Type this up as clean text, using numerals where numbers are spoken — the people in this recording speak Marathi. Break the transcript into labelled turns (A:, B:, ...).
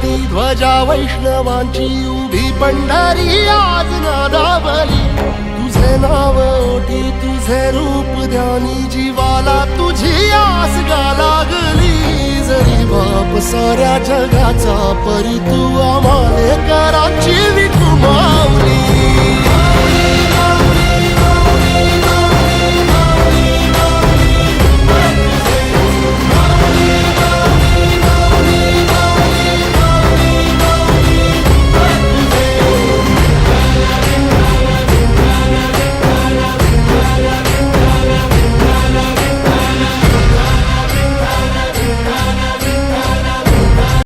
A: ओटी ध्वजा वैष्णवांची उभी पंढरी आज नादावली तुझे नाव ओटी तुझे रूप ध्यानी जीवाला तुझी आस गा लागली जरी बाप साऱ्या जगाचा परी तू आम्हाले कराची विठू माऊली